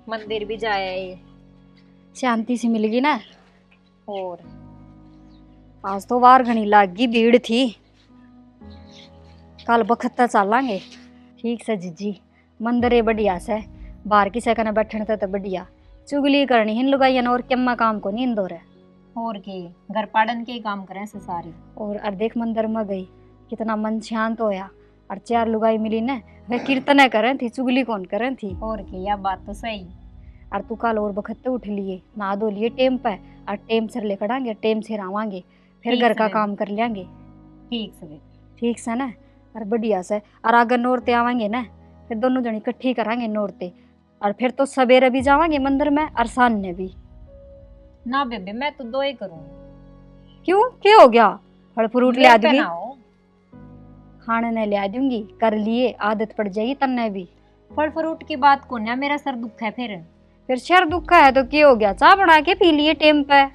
मंदिर भी जाए, शांति सी मिल गई ना। और आज तो बाहर घनी लागी भीड़ थी, कल बखत चलांगे। ठीक से जीजी, मंदिर है बढ़िया से, बाहर की सेकंड बैठने तो बढ़िया। चुगली करनी हिन लुगाई और केम्मा काम को नींद हो रहा। और के घर पाड़न के काम करें से सारी। और अर्धेक मंदिर में गई, कितना मन शांत होया। और 4 लुगाई मिली ना, वे कीर्तन करें थी, चुगली कौन करें थी। और के यह बात तो सही। और तू कल और बखते उठ लिए, नहा धो लिए टेम पे, और टेम से लेकर आएंगे, टेम से आवांगे, फिर ठीक घर से का बेबी। काम कर लेंगे। ठीक से बेबी। ठीक से ना। और बढ़िया से, और अगर नौरते आवांगे ना, फिर दोनों जनी इकट्ठी करांगे नौरते। और फिर तो सवेरे भी जावांगे मंदिर में, और सामने भी। ना बेबे, मैं तो 2 ही करूंगी। क्यों, क्या हो गया? फल फ्रूट ले आ मेरे पे दूंगी, ना हो। खाने ने ले आ दूंगी, कर लिए आदत पड़ जाएगी तन्ने भी। फल फ्रूट की बात को ना, मेरा सर दुख है फिर सर दुखा है तो क्या हो गया, चाय बना के पी लिए टेम पे।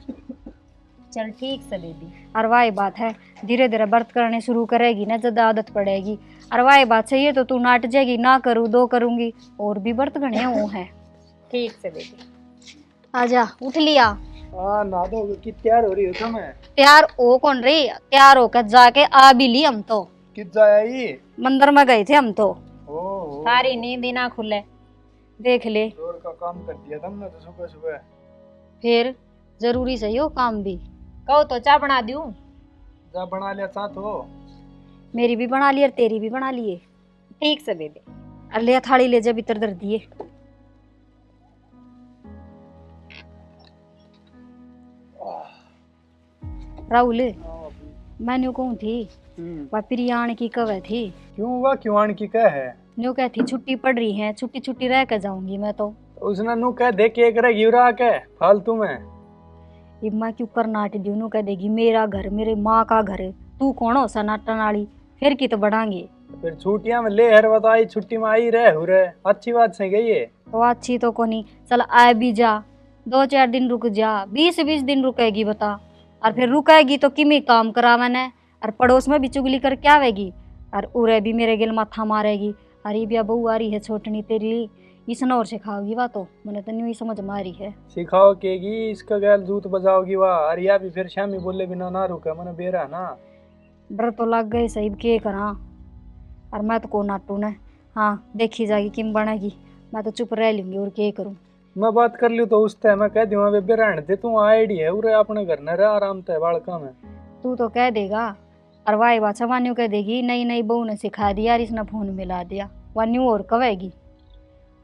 चल ठीक से बेबी। और वाही बात है, धीरे धीरे व्रत करने शुरू करेगी ना, जब आदत पड़ेगी। और वाही बात सही है तो तू नाट जाएगी, ना करूँ 2 करूंगी, और भी व्रत गणे वो है। ठीक से बेबी। आजा, उठ लिया। हाँ ना दो कि तैयार हो रही हो तुम? तैयार ओ कौन रही, तैयार होकर जाके आ भी ली हम तो। कित जाया ये? मंदिर में गए थे हम तो। ओहो, सारी नींद ही ना खुले। देख ले, जोर का काम कर दिया तुमने तो सुबह सुबह। फिर जरूरी सही हो काम भी। कहो तो चाय बना दूं? जा बना लिया साथ हो। मेरी भी बना ली और तेरी भी बना लिए। ठीक से बेबी। और ले थाली ले जा, भीतर धर दिए। राहुल, मैं न्यू कहूँ थी, वह प्रियाण की कवे थी। क्यों हुआ, क्यों आने की कह है? न्यू कहती छुट्टी पड़ रही है, छुट्टी छुट्टी रह कर जाऊंगी मैं तो। उसने नु कह दे के करेगी उरा के फालतू में। ये मैं क्यों कर नाट दी, न्यू कह देगी मेरा घर मेरे माँ का घर, तू कौन हो सनाटन वाली, फिर की तो बढ़ांगे। फिर छुट्टियां में ले हर बताई, छुट्टी में आई रह हो रहे, अच्छी बात से गई है। तो अच्छी तो कोनी, चल आए भी जा, 2-4 दिन रुक जा, 20-20 दिन रुकेगी बता। और फिर रुकेगी तो किमी काम करावने, और पड़ोस में भी चुगली कर क्या आवेगी, और उरे भी मेरे गिल माथा मारेगी। अरे बिया बहू आ रही है छोटनी तेरी, इसने और सिखाओगी वह तो, मैंने तो न्यू ही समझ में आ रही है। सिखाओ केगी, इसका गैल जूत बजाओगी वाह। अरे या भी फिर शामी बोले बिना ना रुके, मैंने बेरा ना। डर तो लग गए सही, के करा। और मैं तो को नाटू ने, हाँ देखी जाएगी किम बनेगी, मैं तो चुप रह लूंगी और के करूँ। मैं बात कर लियो तो उस टाइम मैं कह दूंगा बेबे रहने दे, तू आईडी है उरे अपने घर न रह आराम से बालका में। तू तो कह देगा, और वाई बात वान्यू कह देगी नई नई बहू ने सिखा दिया और इसने फोन मिला दिया, वान्यू और कहेगी।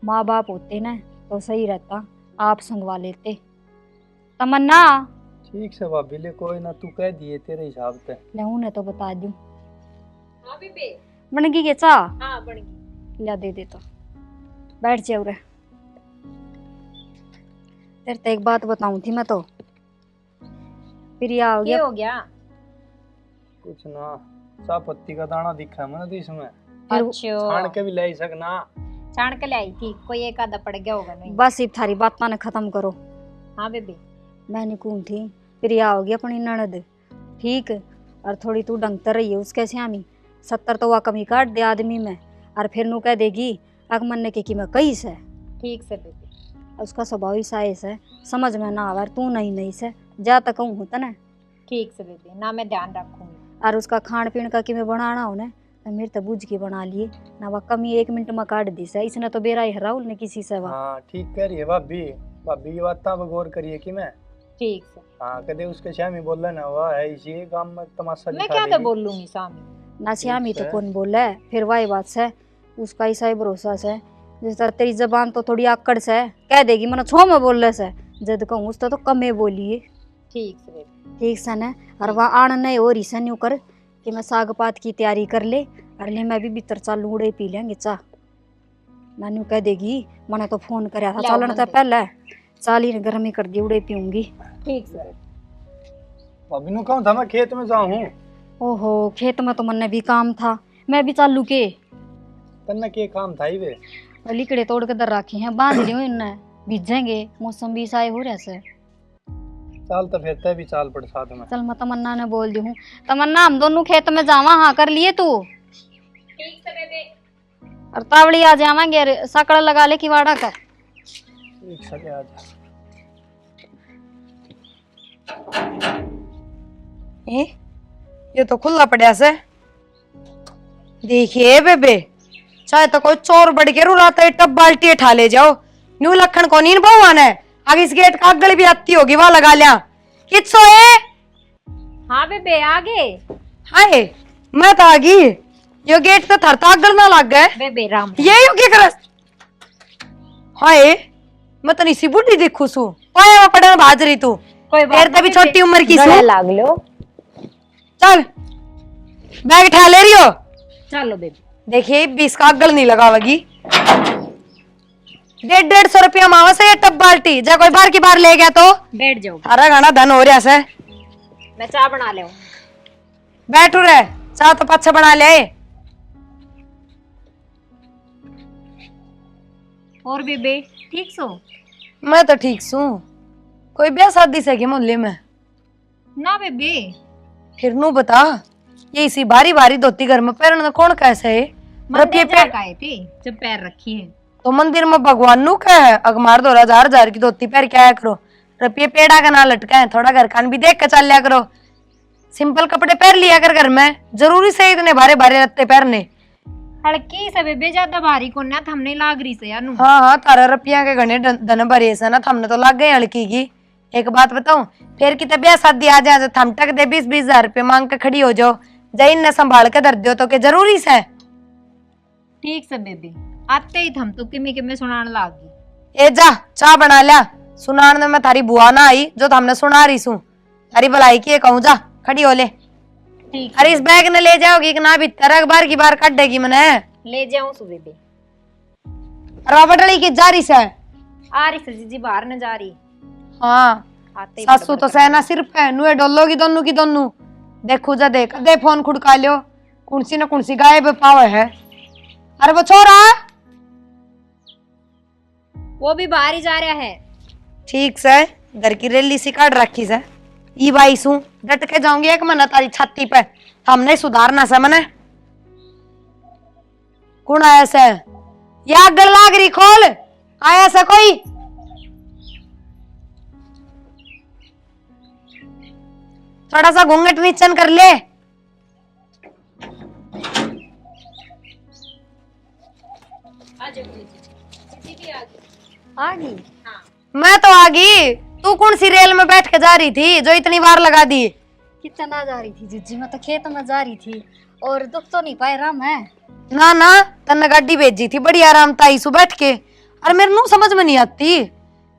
माँ बाप होते ना तो सही रहता, आप संगवा लेते। तमन्ना, ठीक से भाभी ले, कोई ना, तू कह दिए तेरे हिसाब से। ले उन्हें तो बता दूं। हाँ बेबे। बन गई के चा, हाँ बन गई। लिया दे देता, बैठ जाओ रे। तेरे तो एक बात बताऊं थी मैं तो, प्रिया हो क्या गया। हो गया? कुछ ना, सा पत्ती का दाना दिखा है मैंने तो इसमें, फिर छान अच्छा, के भी ले सकना। छान के ले आई थी, कोई एक आधा पड़ गया होगा नहीं। बस इब थारी बात ने खत्म करो। हाँ बेबी। मैंने कून थी, प्रिया हो गई अपनी ननद, ठीक। और थोड़ी तू ढंगतर रही है उसके श्यामी, 70 तो वह कमी काट दे आदमी में। और फिर नू कह देगी अगमन ने कि मैं कई से। ठीक से बेबी। उसका स्वभाव ही साइस है, समझ में ना आवा, तू नहीं नहीं से जा तक कहूँ होता ना। ठीक से बेबी, ना मैं ध्यान रखूंगी। और उसका खान पीन का कि मैं बनाना हो ना, तो मेरे तो बुझ के बना लिए ना, वह कमी 1 मिनट में काट दी से। इसने तो बेरा ही राहुल ने किसी से वह। हाँ ठीक कह रही है भाभी, भाभी की बात पर गौर करिए कि मैं। ठीक से। हाँ कदे उसके श्यामी बोल रहा ना, वह है इसी काम में तमाशा मैं दिखा क्या तो देगी। बोल लूंगी सामी। ना श्यामी तो है। कौन बोले, फिर वही बात से उसका ऐसा ही भरोसा से, जिस तरह तेरी जबान तो थोड़ी आकड़ से कह देगी मैंने छो में बोल से, जद कहूँ उस तो कमे बोलिए। ठीक से बेबी। ठीक से न। और वह आन नहीं हो रही से न्यू कर कि मैं साग पात की तैयारी कर ले, और ले मैं भी भीतर चालू उड़े पी लेंगे चाह। नानू कह देगी मैंने तो फोन कराया था, लाओ चालन था बंदे। पहले, चाली ने गर्मी कर दी, उड़े पीऊंगी। ठीक से। भाभी नु कहूँ था मैं खेत में जाऊँ। ओहो, खेत में तो मन भी काम था, मैं भी चालू के तन्ने के काम था ही वे। लिकड़े तोड़ के दर रखे हैं, बांध लियो इनने, भीजेंगे, मौसम भी साए हो रहा से। चाल तो फिर तय भी चाल पड़ साथ में। चल मैं तमन्ना ने बोल दी हूँ, तमन्ना हम दोनों खेत में जावा, हाँ कर लिए तू। ठीक से बेबी। और तावड़ी आ जावांगे और सकड़ लगा ले किवाड़ा का। एक सके आ जा। ये तो खुला पड़ा से। देखिए बेबे, चाहे तो कोई चोर बढ़ के रुलाता है, टब बाल्टी उठा ले जाओ। न्यू लखन को नींद बहुआन है, आगे इस गेट का अगल भी आती होगी, वहां लगा लिया। किसो है? हाँ बेबे आगे। हाय, मैं तो आ गई। यो गेट तो थरता अगल ना लग गए। बेबे राम ये यो क्या करस? हाय, मैं तो नहीं बुढ़ी दिखू सू। पाया में पड़े भाज रही तू। कोई तेरे तो भी छोटी उम्र की सू। लाग लो। चल, बैग उठा ले रही हो। चलो बेबे। देखिए 20 का अगल नहीं लगावेगी। 150 रुपया मावा से ये टब बाल्टी, जा कोई बार की बार ले गया तो बैठ जाओ। सारा गाना धन हो रहा से। मैं चाय बना ले। बैठू रे, चाह तो पच्छा बना ले। और बेबे ठीक सो? मैं तो ठीक सू। कोई ब्याह शादी से के मोहल्ले में? ना बेबे। फिर नू बता, ये इसी भारी भारी धोती घर में पहनना कौन कैसे है? मंदिर जाके आए थे जब पैर रखी है। तो मंदिर में भगवान नु क्या है? अगमार 2000 की धोती पहन के आया करो। रुपये पेड़ा का ना लटका है, थोड़ा घर खान भी देख के चल लिया करो। सिंपल कपड़े पहन लिया कर घर में, जरूरी से इतने भारे भारे रत्ते पहनने। हल्की से बेबे, ज्यादा भारी को ना थमने लाग रही से यानू। हाँ, तारा रुपया के घने धन भरे से ना, थमने तो लग गए हल्की की। एक बात बताऊं, फिर की ब्याह शादी आ जाए थम टक दे 20-20 हजार रुपये मांग के खड़ी हो जाओ, जैन ने संभाल के धर दो तो के जरूरी से। ठीक से बेबी, आते ही थम तो किमी सुनाने लाग गई। ए जा, चाय बना लिया। सुनान में मैं थारी बुआ ना आई जो हमने सुना रही सू। थारी भलाई की कहूँ, जा खड़ी हो ले। ठीक। अरे इस बैग ने ले जाओगी कि ना? भीतर अखबार की बार काट देगी मैंने। ले जाऊं सु बेबे। रबड़ली की जारी से आ रही से जी बाहर न जा रही। हाँ, आते ही सासू तो सहना सिर्फ है, नुए डोलो की दोनों की दोनों। देखू जा, देख दे फोन खुड़का लियो, कुंसी न कुंसी गायब पावे है। अरे वो छोरा, वो भी बाहर ही जा रहा है। ठीक से घर की रेली सी काट रखी से। ई बाई सू डट के जाऊंगी एक महीना तारी छाती पे, हमने सुधारना से मने। कौन आया से? या गल लाग रही खोल, आया से कोई? थोड़ा सा घूंघट नीचन कर ले। आ गई? मैं तो आ गई। तू कौन सी रेल में बैठ के जा रही थी जो इतनी बार लगा दी? कितना जा रही थी जीजी? मैं तो खेत में जा रही थी और दुख तो नहीं पाए राम है। ना ना, तन्ने गाड़ी भेजी थी बड़ी आराम ताई सु बैठ के। और मेरे नू समझ में नहीं आती,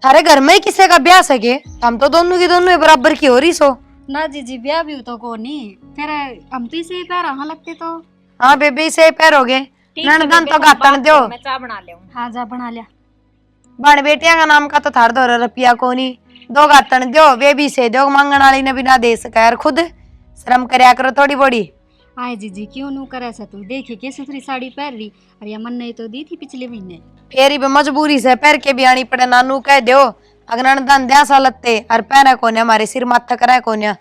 थारे घर में किसे का ब्याह सके? हम तो दोनों की दोनों बराबर की हो रही सो। ना जीजी, ब्याह भी तो को नहीं, फिर हम तो इसे पैर हाँ लगते तो। हाँ बेबी, से पैर हो गए। ननदन तो गातन दो। मैं चाय बना ले। हाँ जा बना लिया। बन बेटिया का नाम का तो थार 2 रुपया को नहीं, 2 गातन दो, बेबी से दो, मांगन वाली ने बिना दे सका यार। खुद शर्म करया करो थोड़ी बड़ी। आए जीजी, क्यों नू करे से? तू देखी के सुथरी साड़ी पहन रही, और ये मन ने तो दी थी पिछले महीने। फेरी भी मजबूरी से पैर के भी आनी पड़े। नानू कह दो अगर दान द्या सा लत्ते और पैर कोने हमारे सिर माथा कराए कोने,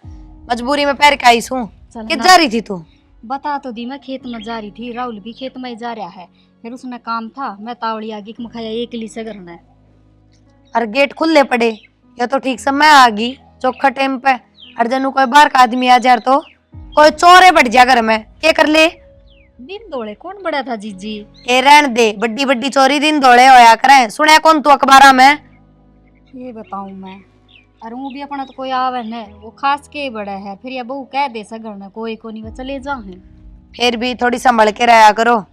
मजबूरी में पैर के आई सू। कित जा रही थी तू? बता तो दी, मैं खेत में जा रही थी, राहुल भी खेत में जा रहा है, फिर उसने काम था, मैं तावड़ी आगे मखाया एक ली से करना है। और गेट खुले पड़े, या तो ठीक से मैं आ गई चौखा टाइम पे। और जनू कोई बाहर का आदमी आ जाए तो कोई चोरे बढ़ जा घर में, क्या कर ले? दिन दौड़े कौन बड़ा था जीजी? ए रहन दे, बड्डी बड्डी चोरी दिन दौड़े होया करे। सुने कौन तू अखबारा में? ये बताऊं मैं, और वो भी अपना तो कोई आवे न, वो खास के बड़ा है, फिर ये बहू कह दे सगर न कोई को नहीं, वो चले जा है। फिर भी थोड़ी संभल के रहा करो।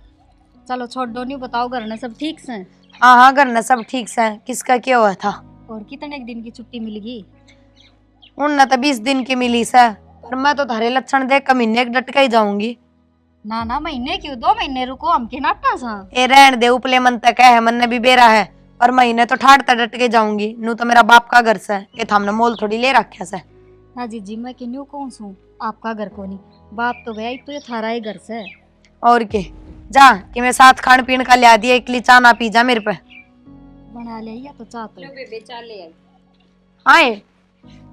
चलो छोड़ दो, नहीं बताओ घर में सब ठीक से? हाँ हाँ, घर में सब ठीक से। किसका क्या हुआ था? और कितने दिन की छुट्टी मिल गई? उन तो 20 दिन की मिली से, पर मैं तो थारे लक्षण देख के महीने डट के ही जाऊंगी। ना ना, महीने क्यों, 2 महीने रुको, हम के नाटा सा। ए रहन दे, उपले मन तक है, मन ने भी बेरा है, पर महीने तो ठाड़ता डट के जाऊंगी। नू तो मेरा बाप का घर से, ये हमने मोल थोड़ी ले रखा से। हाँ जीजी, मैं क्यों कौन सू आपका घर को नहीं, बाप तो गया, तो ये थारा ही घर से। और के जा कि मैं साथ खान पीन का लिया दिया, एक ली चा ना पी जा मेरे पे। बना ले या तो चाहते लो बेबे चाय ले आई। आए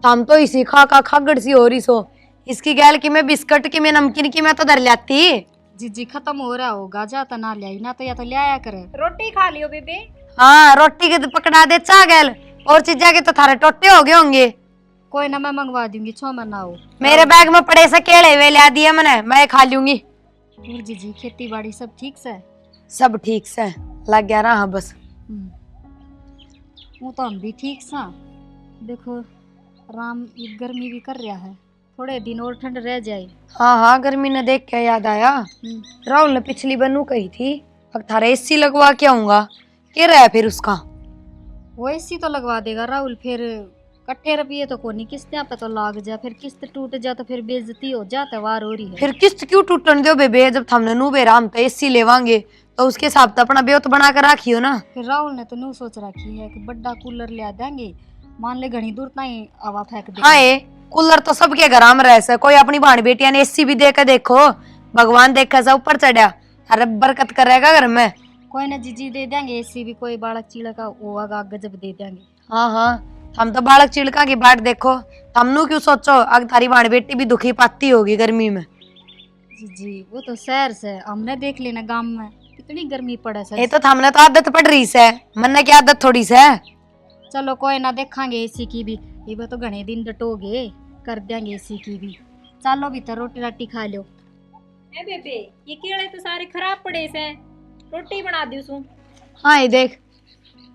हम तो इसी खा का खागड़ सी हो रही सो। इसकी गैल की मैं बिस्किट की, मैं नमकीन की मैं तो धर लाती। जीजी खत्म हो रहा होगा, जाता ना ले आई ना तो या तो ले आया करे। रोटी खा लियो बेबे। हाँ रोटी के तो पकड़ा दे चागल, और चीजा के तो थारे टोटे हो गए होंगे। कोई ना मैं मंगवा दूंगी, छो मना हो। मेरे बैग में पड़े से केले वे ला दिए मैंने, मैं खा लूंगी। और जीजी खेती बाड़ी सब ठीक से? सब ठीक से लग गया रहा बस। वो तो हम भी ठीक सा। देखो राम ये गर्मी भी कर रहा है, थोड़े दिन और ठंड रह जाए। हाँ हाँ गर्मी ने देख के याद आया, राहुल ने पिछली बनू कही थी अब थारा एसी लगवा के आऊंगा, क्या रहा फिर उसका? वो एसी तो लगवा देगा राहुल, फिर कट्ठे रुपये तो कोनी किस्तें पे तो लाग जा, फिर किस्त टूट जा तो फिर बेइज्जती हो जा, त्योहार हो रही है। फिर किस्त क्यों टूटन दो बेबे, जब हमने नू बेरा हम तो एसी लेवांगे तो उसके हिसाब तो अपना ब्योत बना कर रखियो ना। फिर राहुल ने तो नू सोच रखी है कि बड़ा कूलर ले देंगे, मान ले घनी दूर ताई हवा फेंक दे। हाँ कूलर तो सबके घर में रह, कोई अपनी भाण बेटिया ने एसी भी दे के देखो, भगवान देखा सा ऊपर चढ़ा, अरे बरकत करेगा घर में। कोई ना जीजी दे देंगे एसी भी, कोई बालक चिड़का होगा गजब दे देंगे। हाँ हाँ हम तो बालक चिड़का की बाट देखो, हमनू क्यों सोचो अगर थारी भाण बेटी भी दुखी पाती होगी गर्मी में। जी वो तो शहर से, हमने देख लेना गांव में कितनी गर्मी पड़े ये सर। तो हमने तो आदत पड़ रही है, मन की आदत थोड़ी से। चलो कोई ना देखांगे एसी की भी, ये तो घने दिन डटोगे, कर देंगे एसी की भी। चलो भी तो रोटी राटी खा लो। ए बेबे ये केले तो सारे खराब पड़े से, रोटी बना दी सू। हाँ ये देख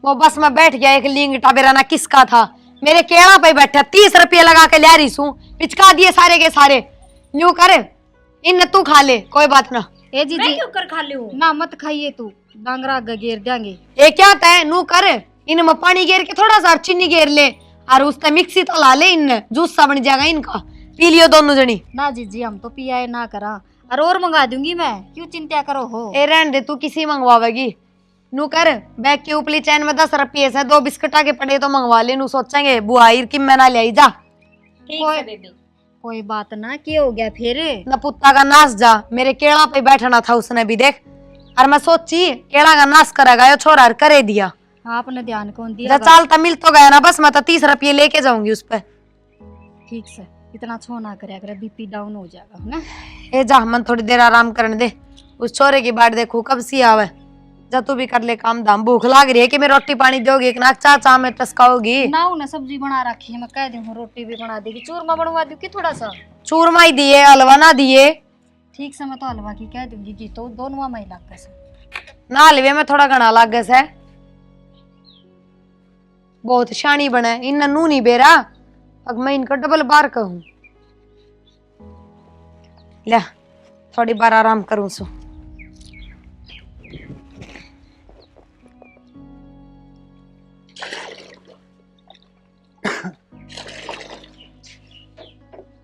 वो बस में बैठ गया एक लिंगटा बेराना किसका था, मेरे केड़ा पे बैठा 30 रुपये लगा के ले रही सू, पिचका दिए सारे के सारे। यूं करे इन तू खा ले कोई बात ना। ए मैं जीजी क्यों कर खा लूं? ना मत खाइए तू, डांगरा गेर देंगे। ये क्या तय नू कर, इनमें पानी गेर के थोड़ा सा चीनी गेर ले, और उससे मिक्सी तो ला ले, इन जूस सा बन जाएगा इनका, पी लियो दोनों जनी। ना जीजी हम तो पियाए ना करा, और मंगा दूंगी मैं, क्यों चिंता करो हो। ए रहने दे तू किसी मंगवावेगी, नू कर बैग के ऊपरी चैन में 10 रुपये से 2 बिस्किट आके पड़े तो मंगवा ले, नू सोचेंगे बुआ कि मैं ना ले आई जा। ठीक है बेबे। कोई बात ना, क्या हो गया फिर? न पुत्ता का नाश जा, मेरे केड़ा पे बैठना था उसने भी देख, और मैं सोची केड़ा का नाश करेगा यो छोरा, करे दिया। आपने ध्यान कौन जा दिया? चाल तो मिल तो गया ना, बस मैं तो 30 रुपये लेके जाऊंगी उस पे। ठीक से इतना छो ना करे, अगर बीपी डाउन हो जाएगा ना। ए जा मन थोड़ी देर आराम करने दे, उस छोरे की बाट देखू कब सी आवे, जा तू भी कर ले काम धाम, भूख लाग रही है कि मैं रोटी पानी दोगी कि ना चाचा में टसकाओगी। ना उन्हें सब्जी बना रखी है, मैं कह दूँ रोटी भी बना देगी, चूरमा बनवा दूँ कि थोड़ा सा? चूरमा ही दिए हलवा ना दिए। ठीक से मैं तो हलवा की कह दूंगी कि तो दोनों में इलाका से ना हलवे में थोड़ा घना लागे से, बहुत शानी बने इन नू नहीं बेरा, अब मैं इनका डबल बार कहूँ। ले थोड़ी बार आराम करूँ सो।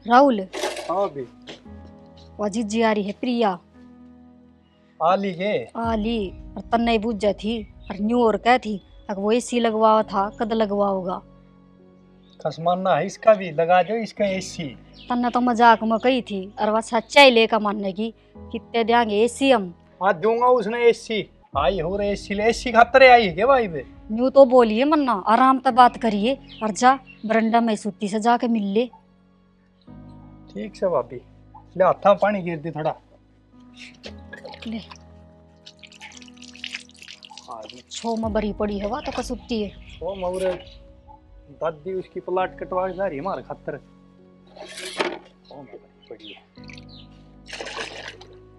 राहुल हाँ भी अजीत जी आ रही है, प्रिया आली है। आली और तन्ने बुझ जा थी, और न्यू और कह थी अगर वो एसी लगवाओ था, कद लगवाओगा? खसमाना है इसका भी, लगा दो इसका एसी। तन्ने तो मजाक में कही थी, और वह सच्चाई लेकर मानने की, कितने देंगे एसी हम? हाँ दूंगा उसने एसी, आई हो रही एसी ले, एसी खातर आई है क्या भाई बे? न्यू तो बोलिए मन्ना, आराम से बात करिए, और जा बरंडा में सुती से जाके मिल ले। ठीक से भाभी, ले हाथा पानी गिर दे थोड़ा। ले छो में बरी पड़ी हवा तो कसुट्टी है। ओ मौरे दादी उसकी प्लाट कटवा जा रही है हमारे खातर। ओ मौरे पड़ी है।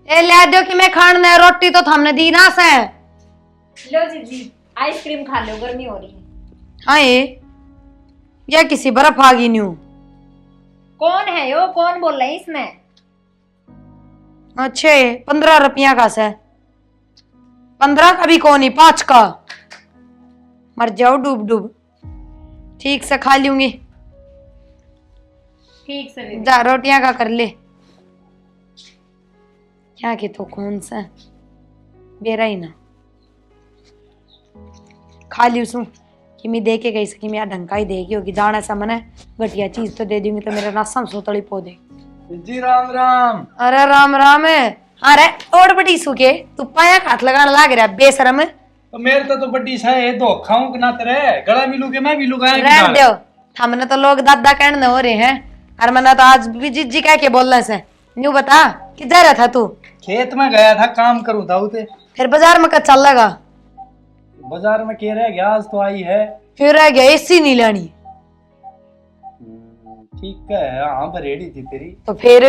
ए ले दो कि मैं खाने रोटी तो हमने दी ना से। लो जीजी आइसक्रीम खा लो, गर्मी हो रही है। हाँ ये किसी बर्फ आ गई न्यू। कौन है यो, कौन बोल रहे हैं इसमें? अच्छे 15 रुपया का से, 15 का भी कौन ही 5 का, मर जाओ डूब डूब। ठीक से खा लूंगी, ठीक से बेबे। जा रोटियां का कर ले। क्या के तो कौन सा बेरा ही ना खा लियो सू कि मैं दे के गई सकी, मैं ढंग का ही देगी होगी, जाना सा मने घटिया चीज तो दे दूंगी तो मेरा नासम सोतड़ी पौधे। जी राम राम। अरे राम राम है। अरे और बड़ी सुके तू पाया हाथ लगाने लाग रहा बेशरम। तो मेरे तो बड़ी सा है, दो खाऊं ना तेरे गला मिलू के मैं मिलू गाय रह दो, हमने तो लोग दादा कहने हो रहे हैं, और मैंने तो आज भी जिज्जी कह के बोलने से। न्यू बता किधर था तू? खेत में गया था, काम करूँ था उते। फिर बाजार में कब चल लगा? बाजार में के रह गया, आज तो आई है। फिर रह गया एसी नहीं लेनी। ठीक है, हाँ रेडी थी तेरी। तो फिर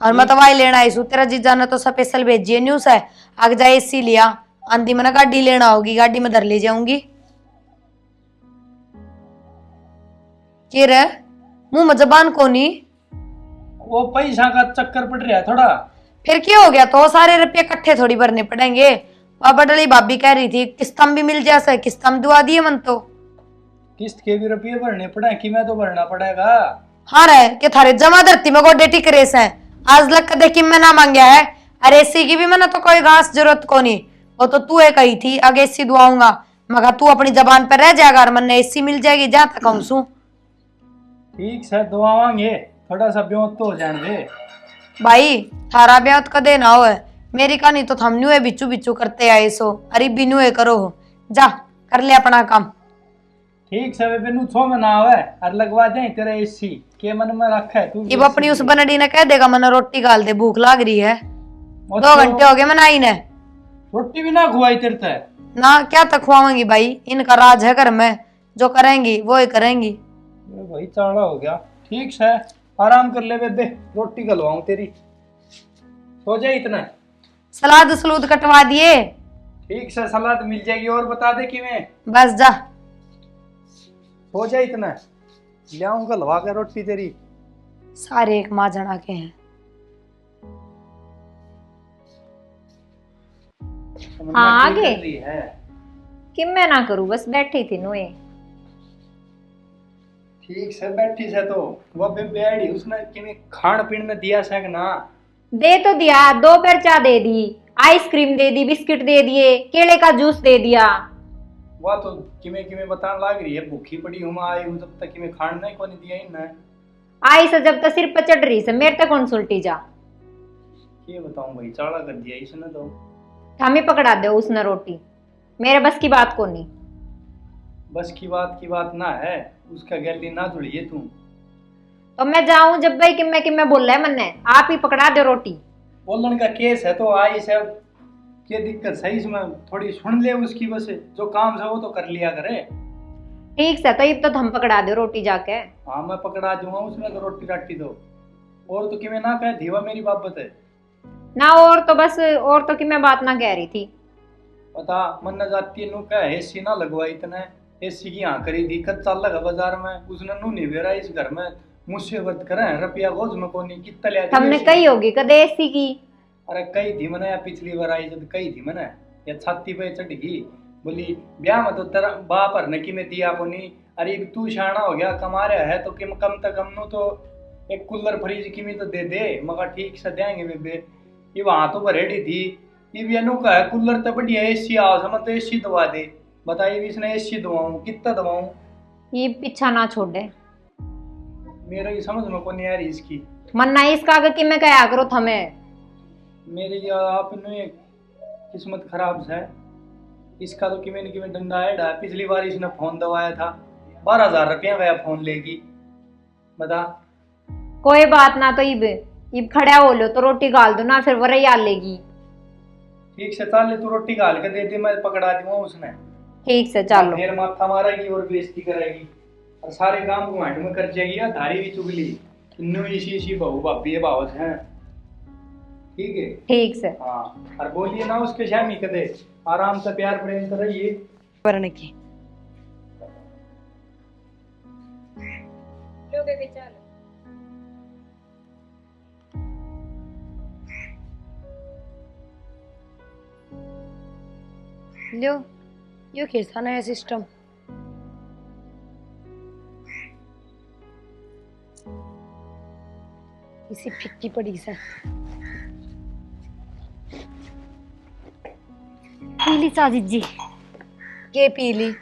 और मैं तो वाई लेना आई सू, तेरा जीजा ने तो स्पेशल भेजी है न्यूज है, आगे जा एसी लिया, आंधी में ना गाड़ी लेना होगी, गाड़ी में धर ले जाऊंगी। के रे मुंह में जबान कोनी? वो पैसा का चक्कर पड़ रहा है थोड़ा। फिर क्या हो गया, तो सारे रुपये इकट्ठे थोड़ी भरने पड़ेंगे। बाबा डली भाभी कह रही थी किस्त भी मिल जाए, किस्त दुआ दिए मन तो। किस्त के भी रुपये भरने पड़े कि मैं तो भरना पड़ेगा। हाँ रे कि थारे जमा धरती में गोडे टिक रेस है, आज लग के देखी मैं ना मांगया है। अरे एसी की भी मैंने तो कोई घास जरूरत को नहीं, वो तो तू कही थी आगे एसी दुआऊंगा, मगर तू अपनी जबान पर रह जाएगा और मन एसी मिल जाएगी जहां तक कहूं सू। ठीक से दुआवांगे, थोड़ा सा ब्योत तो हो जाने दे। भाई थारा ब्याह कदे ना हो, मेरी कहानी तो थम न्यूए बिचू बिचू करते आए सो, अरे भी न्यूए करो हो, जा कर ले अपना काम। ठीक से बेबे नु छो में ना आवे और लगवा जाए तेरा एसी के मन में रखा है तू। अब अपनी उस बनड़ी ने कह देगा मैंने रोटी गाल दे, भूख लाग रही है। 2 घंटे हो गए मैं आई ने रोटी भी ना खुआई तेरे ते ना, क्या तक खुआवेंगी भाई, इनका राज है घर में, जो करेंगी वो ही करेंगी। भाई चाड़ा हो गया। ठीक है आराम कर ले बेबे, रोटी गलवाऊं तेरी, सो जाए इतना। सलाद सलूद कटवा दिए? ठीक से सलाद मिल जाएगी, और बता दे कि मैं बस जा हो जाए इतना, ले आऊं गलवा के रोटी तेरी। सारे एक माँ जना के हैं। हाँ आगे है कि मैं ना करूँ, बस बैठी थी नुए। ठीक से बैठी से तो वो बेबेड़ी उसने किने खान पीन में दिया सक ना? दे तो दिया, 2 पैर चाय दे दी, आइसक्रीम दे दी, बिस्किट दे दिए, केले का जूस दे दिया। वह तो किमे किमे बताने लग रही है, भूखी पड़ी हूँ मैं आई हूँ तब तक किमे खान नहीं को नहीं दिया ही ना। आई से जब तक सिर पर चढ़ रही से मेरे तक कौन सुलटी जा। ये बताऊं भाई, चाड़ा कर दिया इसने तो। हमें पकड़ा दे उसने रोटी, मेरे बस की बात को नहीं। बस की बात ना है, उसका गैली ना जुड़िए तू। तो मैं जाऊं जब भाई कि मैं बोल रहा है मन्ने, आप ही पकड़ा दे रोटी। बोलन का केस है तो आई से क्या दिक्कत सही से मैं थोड़ी सुन ले उसकी, बस जो काम है वो तो कर लिया करे। ठीक से तो अब तो हम पकड़ा दे रोटी जाके। हाँ मैं पकड़ा दूंगा उसमें तो रोटी राटी दो, और तो कि मैं ना कह धीवा मेरी बाबत है ना, और तो बस और तो कि मैं बात ना कह रही थी। पता मन न जाती नु कह एसी ना लगवाई इतने, एसी की यहाँ करी थी कच्चा लगा बाजार में, उसने नू नहीं बेरा इस घर में मुझसे वर्त करे रुपया गोज में कोनी कितना लिया हमने कही होगी कदे एसी की। अरे कई थी मैंने, पिछली बार आई जब कई थी मैंने, या छाती पे चढ़ गई बोली ब्याह में तो तेरा बाप हरने की में दिया कोनी। अरे तू शाना हो गया, कमा रहा है तो किम कम तक कम नु तो एक कूलर फ्रिज की में तो दे दे, मगर ठीक से देंगे बेबे। ये वहां तो रेडी थी, ये भी अनु का है कूलर तो बढ़िया एसी आओ समझ तो एसी दवा दे, बताइए इसने एसी दवाऊं कितना दवाऊं, ये पीछा ना छोड़े मेरा ये समझ में को नहीं आ रही इसकी। मन ना इसका आगे कि मैं कहा करो थमे, मेरे लिए आपने किस्मत खराब है, इसका तो किमें किमें डंडा है। पिछली बार इसने फोन दवाया था, 12,000 रुपया गया फोन लेगी, बता। कोई बात ना, तो इब खड़ा हो लो तो रोटी गाल दो ना, फिर वो रही लेगी। ठीक से चल तू रोटी गाल के दे दे, मैं पकड़ा दूंगा उसने। ठीक से चलो। फिर माथा मारेगी और बेइज्जती करेगी और सारे काम घुमाट में कर जाएगी, धारी भी चुगली इन्नू इसी बहू भाभी भाव है। ठीक है ठीक से। हाँ और बोलिए ना उसके शामी कदे, आराम से प्यार प्रेम कर रहिए वरने की। लो यो कैसा नया सिस्टम, इसी फिक्की पड़ी से पीली साजिद जी के पी ली,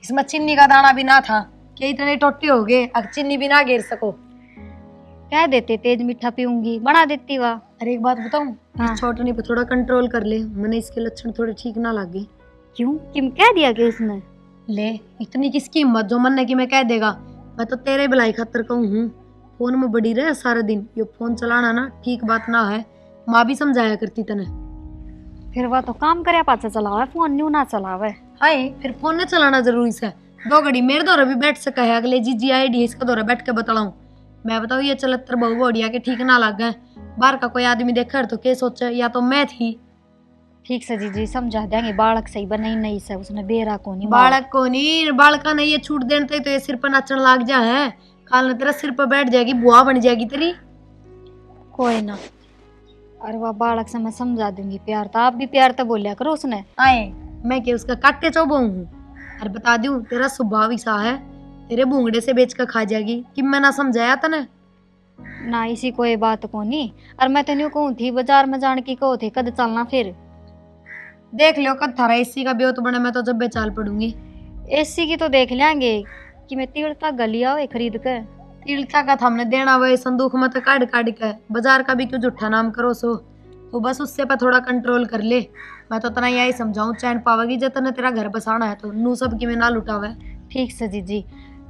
इसमें चीनी का दाना भी ना था, क्या इतने टोटे हो गए, अब चीनी भी ना गिर सको। कह देते तेज मीठा पीऊंगी, बना देती वाह। अरे एक बात बताऊं, हाँ। छोटनी पे थोड़ा कंट्रोल कर ले, मैंने इसके लक्षण थोड़े ठीक ना लगे। क्यों, किम कह दिया कि उसने? ले इतनी किसकी हिम्मत जो मन ने कि मैं कह देगा, मैं तो तेरे भलाई खातर कहूँ हूँ। फोन में बड़ी रहे सारा दिन, ये फोन चलाना ना ठीक बात ना है, माँ भी समझाया करती तने। फिर वह तो काम करे पाचा चलावे, फोन न्यू ना चलावे। हाय फिर फोन ने चलाना जरूरी से। 2 घड़ी मेरे दौरा भी बैठ सका है, अगले जीजी आईडी इसका दौरा बैठ के बताऊं। मैं बताऊं ये चलतर बहु बढ़िया के ठीक ना लग गए। बाहर का कोई आदमी देखकर तो के सोचे या तो मैं थी। ठीक से जीजी समझा देंगे, बालक सही बने नहीं से उसने बेरा को नहीं बालक को नहीं, बालका नहीं ये छूट देने तो ये सिर पर नाचन लाग जा है। काल ने तेरा सिर पर बैठ जाएगी, बुआ बन जाएगी तेरी। कोई ना, अरे वह बालक से मैं समझा दूंगी। प्यार तो आप भी प्यार तो बोलिया करो उसने। आए मैं क्या उसका काटे चौबो हूँ। अरे बता दूं तेरा स्वभाव ही सा है, तेरे भूंगड़े से बेच कर खा जाएगी। कि मैं ना समझाया तने ना इसी कोई बात को नहीं। और मैं तो न्यू कहूँ थी बाजार में जान की कहो थे कद चलना। फिर देख लियो कद थारा एसी का ब्योत बने, मैं तो जब चाल पड़ूंगी। एसी की तो देख लेंगे कि मैं तीर्थता गलिया हुए खरीद कर। तिलका का था हमने देना वही संदूक में तो काट काट के। बाजार का भी क्यों झूठा नाम करो सो, तो बस उससे पर थोड़ा कंट्रोल कर ले। मैं तो तना यही समझाऊं चैन पावेगी जब तने तेरा घर बसाना है तो नू सब की में ना लुटावे। ठीक से जीजी,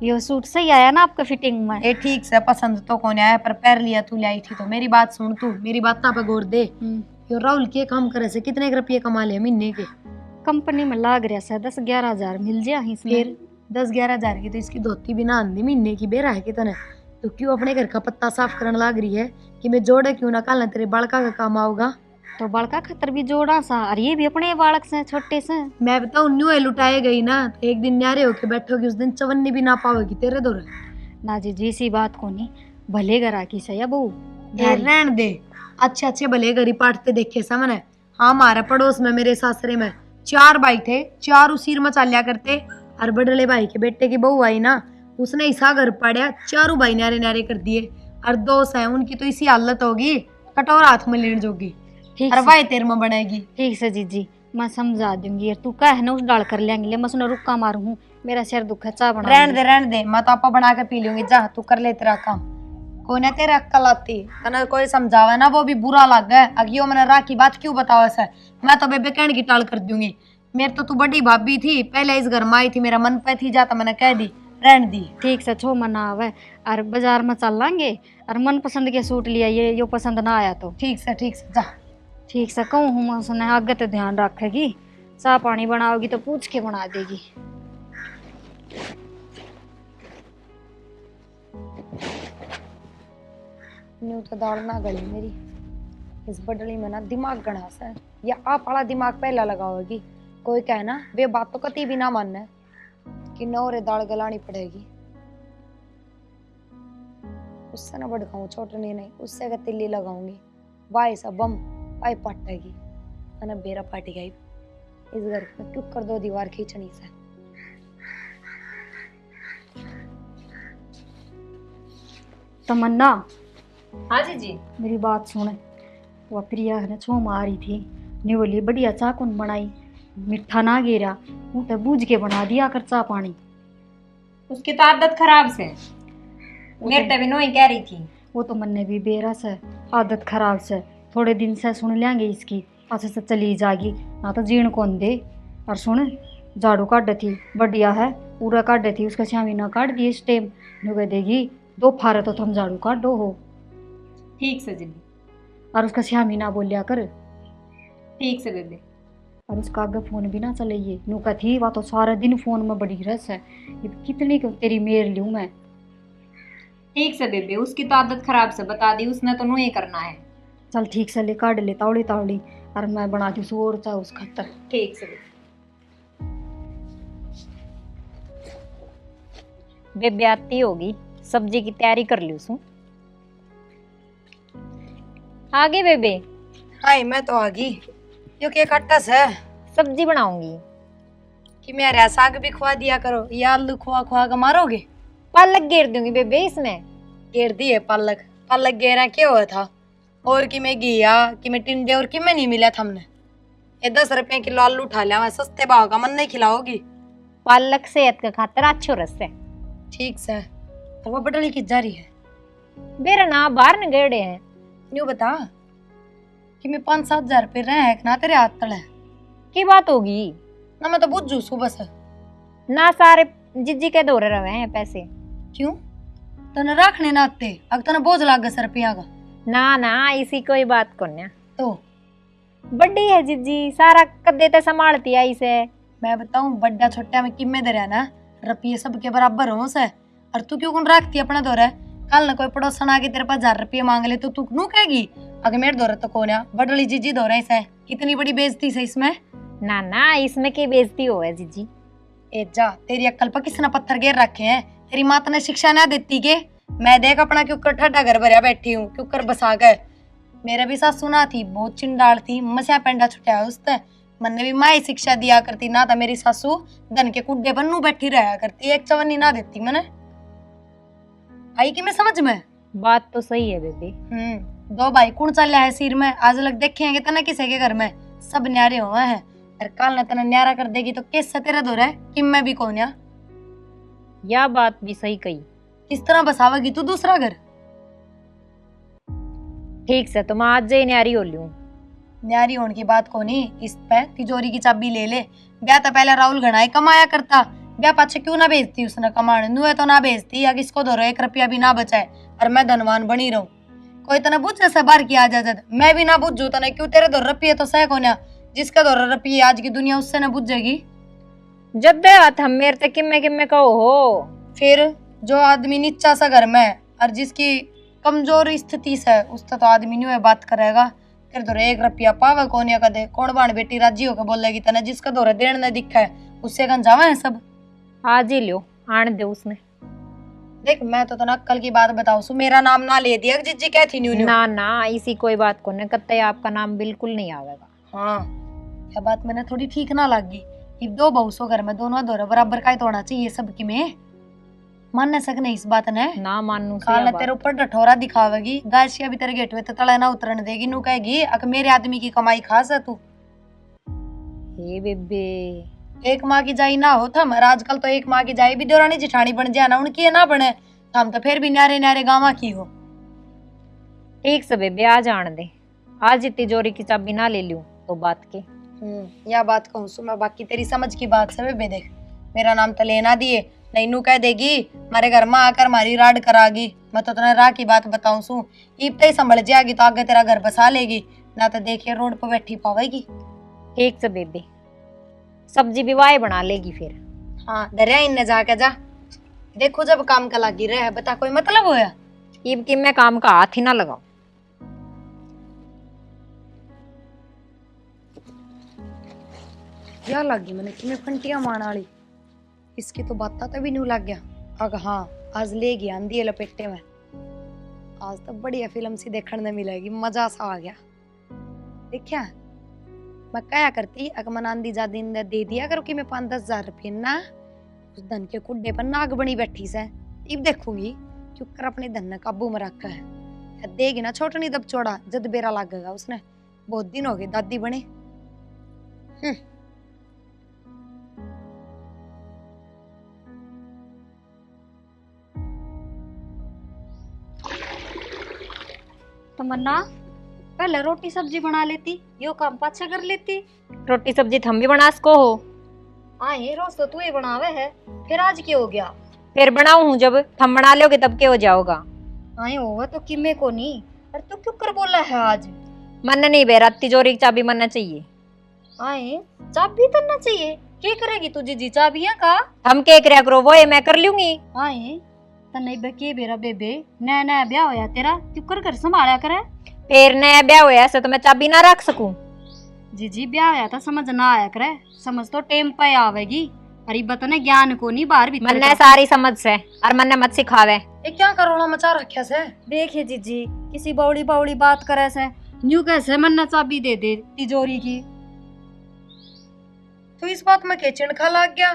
ये सूट सही आया ना आपका फिटिंग में? ए ठीक से पसंद तो कौन आया, पर पैर लिया तू लाई थी तो मेरी बात सुन, तू मेरी बात ना पे गौर दे। यो राहुल के काम करे से कितने रुपये कमा ले महीने के? कंपनी में लाग रहा है 10-11 हजार मिल जाए इसमें। फिर 10-11 हजार की तो इसकी धोती भी ना आंधी महीने की बेरा है कितने। तो क्यों अपने घर का पत्ता साफ करने लाग रही है कि मैं जोड़े क्यों ना कल तेरे बड़का का काम आओगा। तो बड़का खतर भी जोड़ा सा, और ये भी अपने बालक से छोटे से। मैं बताऊं न्यू लुटाए गई ना तो एक दिन न्यारे होके बैठोगी, उस दिन चवन्नी भी ना पाओगी तेरे दौरे। ना जी सी बात को नहीं, भले घरा की सही बहू रहन दे। अच्छे अच्छे भले गरी पाटते देखे सामने। हाँ हमारे पड़ोस में मेरे सासरे में 4 भाई थे, 4 उसीर में चालिया करते। और बड़ले भाई के बेटे की बहू आई ना, उसने ऐसा घर पड़ा 4 भाई न्यारे न्यारे कर दिए। और 2 है उनकी तो इसी हालत होगी, कटोरा हाथ में लेने जोगी। ठीक और वाई तेर में बनेगी। ठीक से जीजी मैं समझा दूंगी। यार तू कह ना उस डाल कर लेंगे, मैं सुना रुक्का मारूं, मेरा सिर दुख है। चाय बना रहन दे मैं तो आपा बना के पी लूंगी। जा तू कर ले तेरा काम। कोई ना तेरा अक्कल आती तना कोई समझावे ना वो भी बुरा लग गया। अगियो मैंने राखी बात क्यों बताओ ऐसा, मैं तो बेबे कहने की टाल कर दूंगी। मेरे तो तू बड़ी भाभी थी, पहले इस घर में आई थी, मेरा मन पे थी जाता मैंने कह दी रहन दी। ठीक से छो मना आवे और बाजार में चल लेंगे। और मन पसंद के सूट लिया, ये यो पसंद ना आया तो ठीक से जा। ठीक से कहूँ हूँ उसने आगे तो ध्यान रखेगी। चाय पानी बनाओगी तो पूछ के बना देगी। न्यू तो दाल ना गली मेरी इस बडली में ना दिमाग गणास है, या आप वाला दिमाग पहला लगाओगी। कोई कहना वे बात तो कती भी ना मानना कि नौरे दाल गलानी पड़ेगी। उससे ना भड़काऊं चोटनी नहीं, उससे का तिल्ली लगाऊंगी। वाई सा बम पाई पटेगी ना बेरा पाटी गई। इस घर में क्यों कर दो दीवार खींचनी से। तमन्ना हाँ जी मेरी बात सुने। वो प्रिया ने छो मारी थी, ने बोली बढ़िया चाय कौन बनाई, मिठा ना गिरा, मुँह पे बूझ के बना दिया कर चाय पानी। उसकी तो आदत खराब से, मेरे पे भी नो ही कह रही थी। वो तो मन भी बेरस है, आदत खराब से। थोड़े दिन से सुन लेंगे इसकी, पासे से चली जाएगी ना तो जीण कौन दे। और सुन झाड़ू काट थी बढ़िया है, पूरा काट थी, उसका श्यामी ना काट दिए इस टाइम कह देगी 2 फारे तो तुम झाड़ू काट दो हो। ठीक से जी, और उसका श्यामी ना बोलिया कर। ठीक से बेबे। और उसका आगे फोन भी ना चले, ये नुका थी वह तो सारा दिन फोन में बड़ी रस है। ये कितनी क्यों तेरी मेर लूँ मैं। ठीक से बेबे, उसकी तो आदत खराब से बता दी उसने, तो नो ही करना है। चल ठीक से ले काट ले तावड़ी तावड़ी, और मैं बना दी और चाहे उस खतर। ठीक से बेबे आती होगी, सब्जी की तैयारी कर ली उसू। आगे बेबे। हाय मैं तो आ गई। यो क्या कट्टस है, सब्जी बनाऊंगी। कि मेरा साग भी खुआ दिया करो, या आलू खुआ खुआ के मारोगे। पालक घेर दूंगी बेबे इसमें। घेर दी है पालक, पालक घेरा क्या हुआ था। और कि मैं घिया कि मैं टिंडे और कि मैं नहीं मिला था हमने। ये 10 रुपए किलो आलू उठा लिया, मैं सस्ते भाव का मन नहीं खिलाओगी। पालक सेहत का खातर अच्छो रस है। ठीक से। और वो बटली की जा रही है बेरा ना बाहर न गेड़े हैं। न्यू बता कि मैं 5-7 हजार रुपये रहे हैं ना तेरे हाथ तले की बात होगी ना। मैं तो बुझू सुबह से ना, सारे जिज्जी के दौरे रहे हैं पैसे। क्यों तने रखने ना आते, अगर तने बोझ लाग गया सर पिया का। ना ना इसी कोई बात को ना। तो? बड़ी है जीजी, सारा कद्दे ते संभालती आई से। मैं बताऊं बड्डा छोटा में किम्मे दे रहा ना, रुपये सबके बराबर हो से। और तू क्यों कौन रखती अपना दौरा? कल ना कोई पड़ोसन आके तेरे पास 1000 रुपये मांग ले तो तू नू कहेगी अगर मेरे दौरा तो कौन है? बड़ली जीजी दौरा इसे, कितनी बड़ी बेइज्जती से इसमें। ना ना, इसमें की बेइज्जती हो है जीजी। ए जा, तेरी अक्ल पर किसने पत्थर घेर रखे हैं? तेरी माता ने शिक्षा ना देती के? मैं देख अपना क्यों ठड्डा घर भरिया बैठी हूँ, क्यों कर बसा गए। मेरे भी सास सुना थी, बहुत चिंडाल थी, मसिया पेंडा छुट्या उसने। मैंने भी माई शिक्षा दिया करती ना, था मेरी सासू धन के कुड्डे पर नू बैठी रहा करती, एक चवन्नी ना देती मैंने। आई कि मैं समझ में? बात तो सही है बेबी। दो भाई कौन चल है सिर में, आज लग देखेंगे तना किसी के घर में सब न्यारे हुए हैं। और काल ने तना न्यारा कर देगी तो कैसे तेरा दौर है कि मैं भी कौन या? यह बात भी सही कही। किस तरह बसावेगी तू दूसरा घर? ठीक से, तुम आज जे न्यारी हो लूं। न्यारी होने की बात को नहीं, इस पे तिजोरी की चाबी ले ले। ब्याह तो पहले राहुल घनाई कमाया करता, ब्याह पाछे क्यों ना भेजती उसने कमाने? नुए तो ना भेजती, या किसको दो 1 रुपया भी ना बचाए और मैं धनवान बनी रहूं। कोई तना बुझ जैसे बार की आ जाता, मैं भी ना बुझू तना क्यों? तेरे 2 रुपये तो सह कोन्या, जिसका 2 रुपये आज की दुनिया उससे ना बुझेगी। जब हाथ हम मेरे ते किम्मे किम्मे कहो हो। फिर जो आदमी नीचा सा घर में और जिसकी कमजोर स्थिति से उससे तो आदमी नहीं बात करेगा। तेरे दौरे 1 रुपया पावे कोनिया का दे, कौन बाण बेटी राजी होकर बोलेगी तना? जिसका दौरे देने न दिखा है उससे कन जावा है सब। आज ही लो, आन दे उसने। देख मैं तो तना अक्कल की बात बताऊं सु, मेरा नाम ना ले दिया जिज्जी कहती न्यू। ना ना, इसी कोई बात को न कत्ते आपका नाम बिल्कुल नहीं आवेगा। हाँ, यह बात मैंने थोड़ी ठीक ना लगी। ये 2 बहू सो घर में दोनों दौरे बराबर का ही तो होना चाहिए सबकी में। मान सकने इस बात ने ना मानू से काल यह तेरे बात। ऊपर डठोरा दिखावेगी, गायसिया भी तेरे गेट में तो तले ना उतरने देगी। नू कहेगी अक मेरे आदमी की कमाई खास है तू। हे बेबे, एक माँ की जाई ना हो थम, और आजकल तो एक माँ की जाई भी देवरानी जिठानी बन जाए ना, उनकी ना बने हम तो फिर भी न्यारे न्यारे गाँव की हो। ठीक से बेबे, आ जान दे। आज ही तिजोरी की चाबी ना ले लूं तो बात के। या बात कहूँ सु मैं, बाकी तेरी समझ की बात से बेबे। देख मेरा नाम तो लेना दिए नहीं, नू कह देगी मारे घर में आकर मारी राड करागी। मैं तो तुम्हें राह की बात बताऊं सु, ईब तो ही संभल जाएगी तो आगे तेरा घर बसा लेगी ना, तो देखिए रोड पर बैठी पावेगी। ठीक से बेबे, सब्जी भी वाई बना लेगी फिर। हाँ दरिया इन्ने जाके जा, देखो जब काम का लागी रहे बता कोई मतलब होया? ईब की मैं काम का हाथ ही ना लगाऊं। क्या लगी मैंने कि मैं फंटिया मारने वाली, इसकी तो बात तो भी नहीं लग गया। अग हाँ, आज ले गया आंधी है लपेटे में। आज तो बढ़िया फिल्म सी देखने मिलेगी, मजा सा आ गया। देखिया मैं क्या करती, अगर मन आंधी जादी ने दे दिया करो कि मैं 5-10 हजार रुपये ना, उस धन के कुड्डे पर नाग बनी बैठी से इब देखूंगी क्यों कर अपने धन ने काबू में रखा है। देगी ना छोटनी दब चौड़ा जद बेरा लगेगा उसने। बहुत दिन हो गए दादी बने। तमन्ना पहले रोटी सब्जी बना लेती, यो काम पाछा कर लेती। रोटी सब्जी थम भी बना सको हो। आए रोज तो तू ही बनावे है, फिर आज क्या हो गया? फिर बनाऊ हूँ, जब थम बना लोगे तब के हो जाओगा। आए होगा तो किमे को नहीं, पर तू क्यों कर बोला है आज? मन नहीं बेरा, तिजोरी की चाबी मनना चाहिए। आए चाबी तन्ना चाहिए, क्या करेगी तू जीजी चाबियां का? हम के करया करो, वो ये मैं कर लूंगी। आए तन्ने बके बेरा बेबे, नया नया ब्याह होया तेरा, क्यों कर घर संभाला करे? फिर नया ब्याह हुआ ऐसे तो मैं चाबी ना रख सकूं। जीजी ब्याह होया था समझ ना आया करे, समझ तो टेम पे आवेगी। अरे बतने ज्ञान को नहीं बाहर भीतर मन्ने सारी समझ से और मन्ने मत सिखावे। ये क्या करोड़ा मचा रखा से? देखिए जीजी किसी बावड़ी बावड़ी बात करे से न्यू कैसे मन्ना चाबी दे दे तिजोरी की। तो इस बात में के चिड़खा लग गया?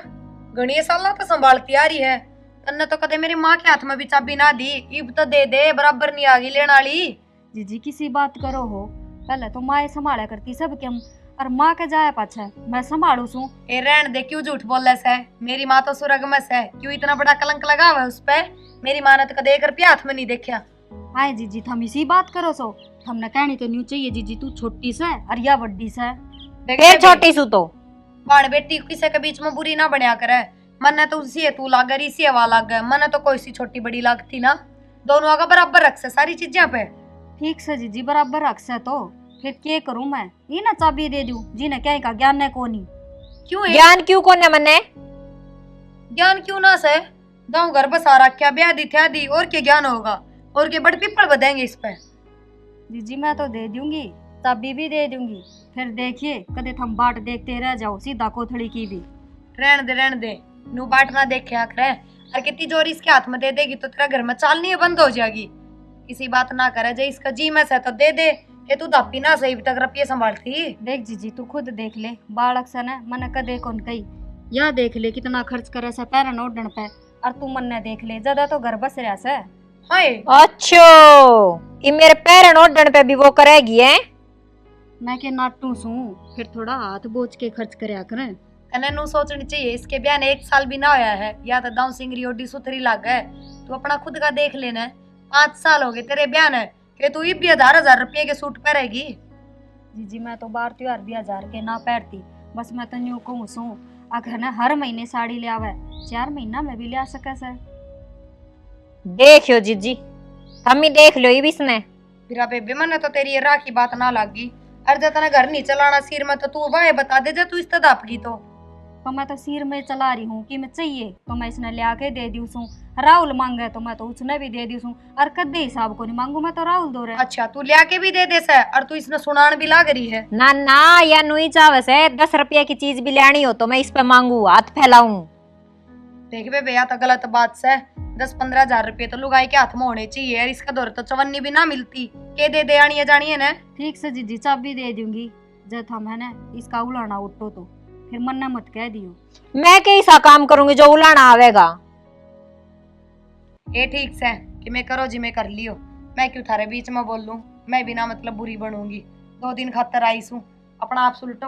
घणी साल तो संभालती आ रही है, तन्ने तो कदे मेरी माँ के हाथ में भी चाबी ना दी, इब तो दे दे बराबर नहीं आगी लेने वाली। जीजी किसी बात करो हो, पहले तो माँ संभाला करती सब के, और माँ के जाए पाछे मैं संभालू सू। ए रहन दे, क्यों झूठ बोले से? मेरी माँ तो सुरग में से, क्यों इतना बड़ा कलंक लगा हुआ उस पे? मेरी माँ ने तो कदे 1 रुपया हाथ में नहीं देखा। आए जीजी थम इसी बात करो सो, हमने कहनी तो न्यू चाहिए जीजी, तू छोटी से और या बड्डी से। फिर छोटी सू तो बाण बेटी किसी के बीच में बुरी ना बनया करे। मन्ने तो उसी है तू लाग रही, इसी हवा लाग गए, मन्ने तो कोई सी छोटी बड़ी लागती ना, दोनों आगा बराबर रख से सारी चीजें पे। ठीक से जीजी बराबर रख से तो, फिर क्या करूं मैं? ये ना चाबी दे दूं जिन्हें क्या का ज्ञान है कोनी। क्यों है? ज्ञान क्यों को न मने? ज्ञान क्यों ना से? गाँव घर बसा रखा, ब्याह दी थ्या दी, और क्या ज्ञान होगा? और के बड़ पिपल बधाएंगे इस पे। जीजी मैं तो दे दूंगी, चाबी भी दे दूंगी, फिर देखिए कदे थम बाट देखते रह जाओ सीधा कोथड़ी की भी। रहने दे नू बाट ना देखे आखिर। और कितनी जोरी इसके हाथ में दे देगी तो तेरा घर में चालनी बंद हो जाएगी। किसी बात ना करे, जे इसका जी में से तो दे दे, ये तू दापी ना सही तक रुपये संभालती। देख जीजी तू खुद देख ले, बालक सा न मन कदे कौन कही, या देख ले कितना खर्च करे से पैरन ओढ़न पे, और तू मन ने देख ले ज्यादा तो घर बस रहा से। हाय अच्छो, ये मेरे पैरन ओढ़न पे भी वो करेगी है? मैं के नाटू सू, फिर थोड़ा हाथ बोझ के खर्च करया करें। कने नू सोचनी चाहिए, इसके ब्याह ने 1 साल भी ना होया है, या तो दाऊ सिंगरी ओडी सुथरी लाग है। तू अपना खुद का देख लेना। 5 साल हो गए तेरे ब्याह ने, कि तू भी 1000 रुपये के सूट पहनेगी। जीजी मैं तो बार त्योहार भी 1000 के ना पहनती, बस मैं तो यूं कहूँ सू अगर ना हर महीने साड़ी ले आवे, 4 महीना में भी ले आ सके से। देखियो जीजी, हम ही देख लो इसने। फिर बेबे मने तो तेरी ये राखी बात ना लागी। अरे जब तना घर नहीं चलाना सिर में, तो तू वाह बता दे, जा तू इस दापगी तो मैं तो सिर में चला रही हूँ कि मैं चाहिए तो मैं इसने ले आके दे दी सू। राहुल मांगे तो मैं तो उसने भी दे दी सू, और कदे हिसाब को नहीं मांगू मैं तो राहुल दो रहे। अच्छा तू ले आके भी दे दे से, और तू इसने सुनान भी लाग रही है। ना ना, या नुई चावस है, 10 रुपये की चीज भी लेनी हो तो मैं इस पे मांगू, हाथ फैलाऊं? देख बे भैया तो गलत बात से 10-15 हजार रुपये तो लुगाई के हाथ में होने चाहिए, और इसका दौर तो चवन्नी भी ना मिलती के दे दे आनी है जानी है ना। ठीक से जीजी चाबी दे दूंगी, जब हम है ना इसका उलाना उठो तो फिर मन मत कह दियो। मैं कैसा काम करूंगी जो उलाना आवेगा? ये ठीक से कि मैं करो जी मैं कर लियो, मैं क्यों थारे बीच में बोल लूं? मैं बिना मतलब बुरी बनूंगी। 2 दिन खातर आई हूं, अपना आप सुलटो।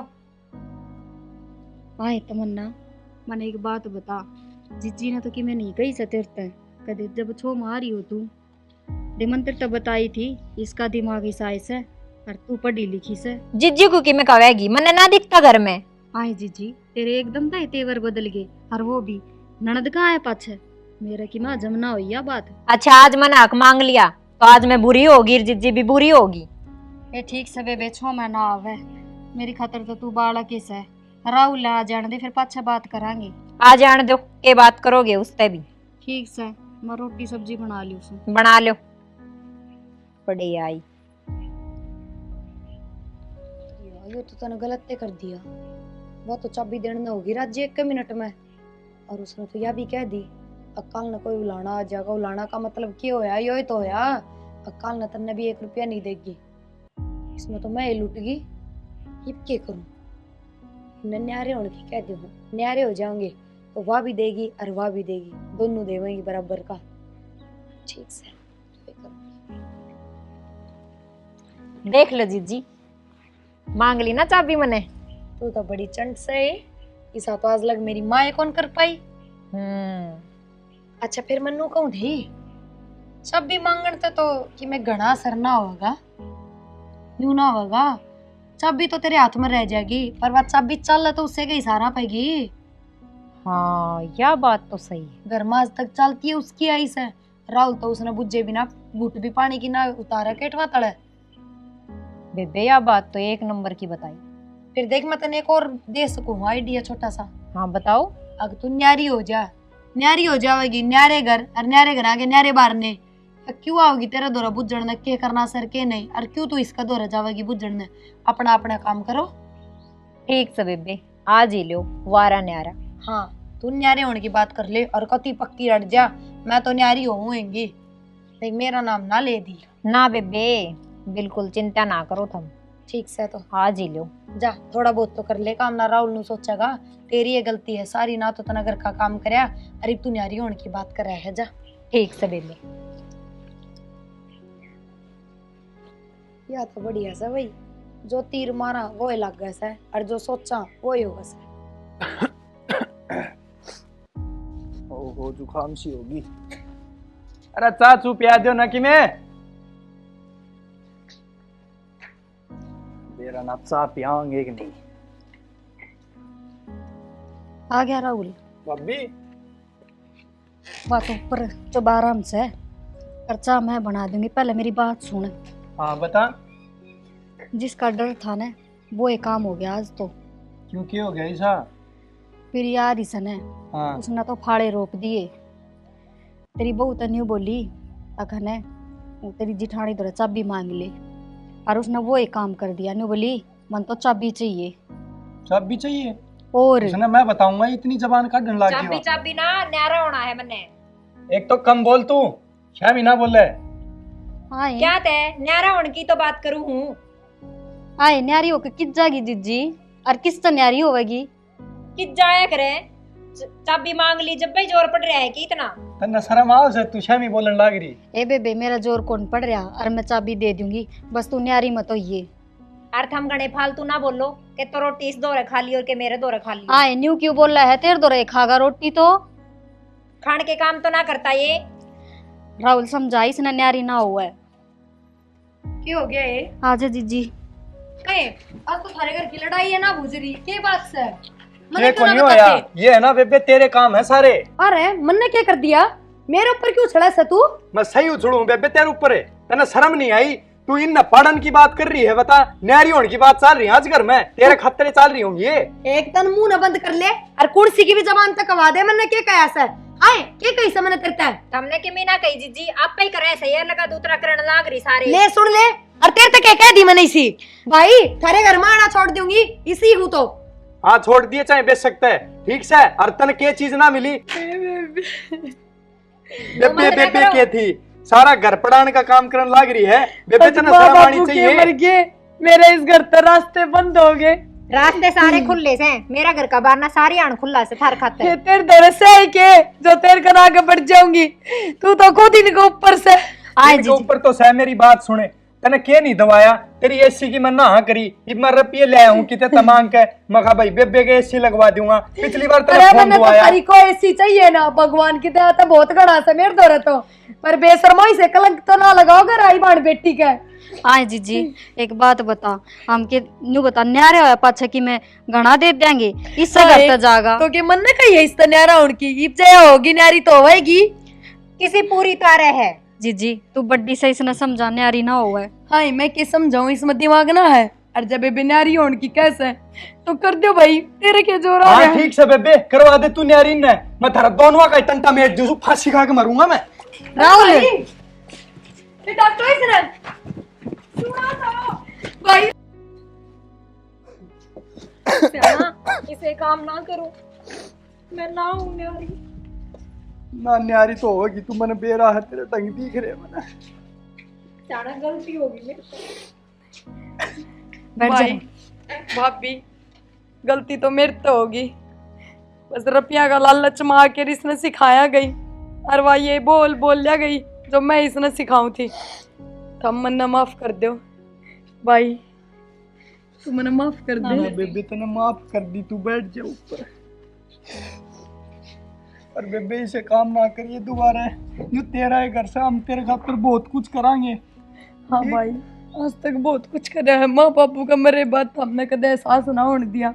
आए तमन्ना मन एक बात बता, जीजी ने तो कि मैं नहीं कही से तेरते कदे जब छो मारी हो तू दे मंत्र तो बताई थी, इसका दिमाग इस आय से और तू पढ़ी लिखी से। जिज्जी को कि मैं कहेगी, मने ना दिखता घर में। आए जीजी तेरे एकदम तो तेवर बदल गए, और वो भी ननद कहाँ है पाछे मेरे की माँ जमना हुई या बात। अच्छा आज मैंने हक मांग लिया तो आज मैं बुरी होगी, जिज्जी भी बुरी होगी। ये ठीक से बेबे छो मैं ना आवे, मेरी खातर तो तू बालक किस है। राहुल आ जाने दे, फिर पाछे बात करांगे। आ जाने दो, ये बात करोगे उससे भी। ठीक से मैं रोटी सब्जी बना ली उसमें। बना लो। पड़े आई ये तो तने गलत ते कर दिया। वो तो चाबी देने होगी राज्य 1 मिनट में, और उसने तो यह भी कह दी अक्ल न कोई उलाना आ जाएगा। उलाना का मतलब क्या होया? यो तो होया अक्ल न तन्ने भी 1 रुपया नहीं देगी। इसमें तो मैं ही लुट गई। ये क्या करूं? न्यारे होने की कह दी हूँ, न्यारे हो जाओगे तो वह भी देगी और वह भी देगी, दोनों देवेंगी बराबर का। ठीक से देख लो जीजी, मांग ली ना चाबी मने। तू तो बड़ी चंट से है, इसा तो आज लग मेरी माँ ये कौन कर पाई। अच्छा फिर मन्नू कहूँ थी चाबी मांगन तो कि मैं घना सरना होगा, यूं ना होगा। चाबी तो तेरे हाथ में रह जाएगी, पर वह चाबी चल तो उससे कहीं सहारा पाएगी। हाँ यह बात तो सही है। घर में आज तक चलती है उसकी आई से। राहुल तो उसने बुझे बिना घुट भी पानी की ना उतारा केटवा तड़े। बेबे यह बात तो 1 नंबर की बताई। फिर देख मैं तने एक और दे सकूँ आइडिया छोटा सा। हाँ बताओ। अगर तू न्यारी हो जा, न्यारी हो जाएगी, न्यारे घर और न्यारे घर आगे न्यारे बाहर ने क्यों आओगी तेरा दौरा बुझण ने के करना सर के नहीं, और क्यों तू इसका दौरा जावेगी बुझण ने? अपना अपना काम करो। ठीक से बेबे आज ही लो वारा न्यारा। हाँ तू न्यारे होने की बात कर ले, और कति पक्की अड़ जा मैं तो न्यारी होऊंगी, देख मेरा नाम ना ले दी। ना बेबे बिल्कुल चिंता ना करो तुम। ठीक से तो आज ही लो जा, थोड़ा बहुत तो कर ले काम, ना राहुल नु सोचेगा तेरी ये गलती है सारी, ना तो तना घर का काम करया, अरे तू न्यारी होने की बात कर रहा है। जा ठीक से बेबे। या तो बढ़िया सा भाई, जो तीर मारा वो ही लग गया सा, और जो सोचा वो ही होगा सा। ओहो जुकाम सी होगी। अरे चाचू प्याज दो ना कि मैं तेरा ना चा पियांगे कि नहीं। आ गया राहुल। भाभी बात ऊपर चुप आराम से, खर्चा मैं बना दूंगी, पहले मेरी बात सुन। हाँ बता। जिसका डर था ना वो एक काम हो गया आज तो। क्यों क्या हो गया ऐसा? फिर यार इसने है हाँ उसने तो फाड़े रोप दिए। तेरी बहू तो न्यू बोली अखन है वो तेरी जिठानी तो चाबी मांग ले, और उसने वो एक काम कर दिया। न्यू बोली मन तो चाबी चाहिए। चाबी चाहिए? और उसने मैं बताऊंगा इतनी जबान काटने लग चाबी गई। चाबी ना न्यारा होना है मन्ने। एक तो कम बोल तू, 6 महीना बोल रहा है। आए क्या ते न्यारा होने की तो बात करूं हूँ। आए न्यारी होके किस जागी जिज्जी, और किस तो न्यारी होवेगी। कि जाया करे चाबी मांग ली जब भी जोर पड़ रहा है कि इतना। तन्ना शर्म आओ से तू 6 महीने बोलने लग रही। ए बेबे मेरा जोर कौन पड़ रहा, और मैं चाबी दे दूंगी, बस तू न्यारी मत होइए। अर्थ हम गणे फालतू ना बोलो कि तो रोटी इस दौरे खा ली और के मेरे दौरे खा ली। आए न्यू क्यों बोल रहा है, तेरे दो खागा रोटी तो। खान के काम तो ना करता ये। राहुल समझा इसने न्यारी ना हुआ है। क्यों हो गया ये? आजा जीजी। कहे आज तो थारे घर की लड़ाई है ना भुजरी के बात से? ये कौन होया? ये है ना बेबे तेरे काम है सारे। अरे मन ने क्या कर दिया? मेरे ऊपर क्यों चढ़ा से तू? मैं सही उछड़ू बेबे तेरे ऊपर है। तन्ना शर्म नहीं आई? तू इन पढ़न की बात कर रही है, बता न्यारी होने की बात चल रही है आज घर में, तेरे खतरे चल रही होंगी। ये एक तन मुंह न बंद कर ले और कुर्सी की भी जबान तक कवा दे। मैंने क्या कहा सर? आए क्या कही से मैंने करता है? हमने कि मीना कही जीजी आप पे ही करे सही है लगा दूसरा करण लाग रही सारे। ले सुन ले, और तेरे तक क्या कह दी मैंने इसी भाई थारे घर में आना छोड़ दूंगी इसी हूँ तो। हाँ छोड़ दिए चाहे बेच सकता है, ठीक से। और तन के चीज ना मिली बेबे बेबे के थी सारा घर पढ़ाने का काम करने लग रही है। बेबे तना शर्म आनी चाहिए। मेरे इस घर तो रास्ते बंद हो गए। रास्ते सारे खुले से मेरा घर का बारना सारी आन खुला से थार खाते। तेरे दर से है के जो तेरे कर आगे बढ़ जाऊंगी, तू तो खुद ही निको ऊपर से। आए इनके ऊपर तो सह मेरी बात सुने, तने के नहीं दवाया तेरी एसी की मैं ना करी। मैं रुपये ले आऊं कितने तमाम के, मैं कहा भाई बेबे के एसी लगवा दूंगा। पिछली बार तेरे फोन दवाया। तारी को एसी चाहिए ना, भगवान की दया तो बहुत घड़ा से मेरे दौरे तो, पर बेशर्माई से कलंक तो ना लगाओगे राई बाण बेटी के। आए जीजी एक बात बता, हम के न्यू बता न्यारे होया पाछे की मैं घना दे देंगे इससे घर तो जागा तो के मन ने कही है इस न्यारा उनकी इब जया होगी न्यारी तो होएगी किसी पूरी तरह है। जीजी तू बड्डी से इसने समझा न्यारी ना हुआ है। हाँ मैं के समझाऊं, इसमें दिमाग ना है। और जब बेबे न्यारी होने की कैसे तो कर दो भाई, तेरे के जोर आ हाँ ठीक से बेबे करवा दे तू न्यारी ने। मैं थारा दोनों का टंटा मेट दूं, फांसी खा के मरूंगा मैं। राहुल ये डॉक्टर इसने सुना था भाई इसे काम ना करो, मैं ना हूं न्यारी। ना न्यारी तो होगी तू, मैंने बेरा है तेरे टंग दिख रहे मैंने। जाना गलती होगी मेरे बैठ भाई जा। भाभी गलती तो मेरे तो होगी, बस रुपया का लालच में आकर इसने सिखाया गई, और वह ये बोल बोल लिया गई जो मैं इसने सिखाऊं थी। तो मन्ना माफ कर दो भाई, तू मन्ना माफ कर दे। बेबे तने माफ कर दी, तू बैठ जा ऊपर। और बेबे इसे काम ना करिए दोबारा, यू तेरा है घर से, हम तेरे खातिर बहुत कुछ करांगे। हाँ भाई आज तक बहुत कुछ करा है, माँ बापू का मेरे बात हमने कदे एहसास ना होने दिया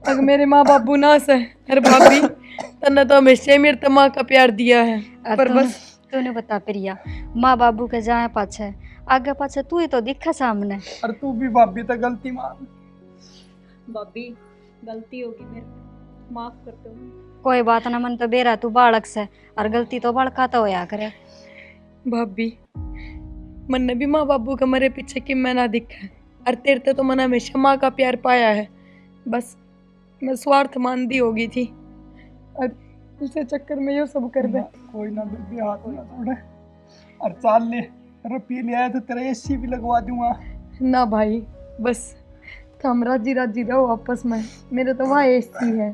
तक मेरे माँ बापू ना से। अरे भाभी तन्ने तो हमेशा मेरे तो माँ का प्यार दिया है, पर बस तूने बता प्रिया माँ बाबू के जाए पाछे आगे पाछे तू ही तो दिखा सामने। और तू भी भाभी तो गलती मान। भाभी गलती होगी मेरे, माफ कर दो। कोई बात ना, मन तो बेरा तू बालक से, और गलती तो बड़का तो होया करे। भाभी मन ने भी माँ बाबू का मेरे पीछे कि मैं ना दिखा, और तेरे तो मैंने हमेशा माँ का प्यार पाया है। बस मैं स्वार्थ मान दी होगी थी, और उसे चक्कर में ये सब कर दे। कोई ना बेबी हाथ ना छोड़े, और चाल ले रुपये ले आया तो तेरा एसी भी लगवा दूंगा। ना भाई बस तो हम राजी राजी रहो आपस में, मेरे तो वहाँ एसी है।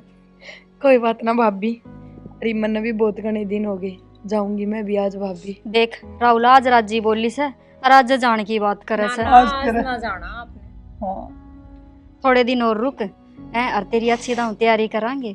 कोई बात ना भाभी, अरे मन भी बहुत घने दिन हो गए, जाऊंगी मैं भी आज भाभी। देख राहुल आज राजी बोली से, और आज जाने की बात करे से। आज आज तेरा- ना जाना आपने। हाँ थोड़े दिन और रुक है, और तेरी अच्छी दाऊ तैयारी करांगे।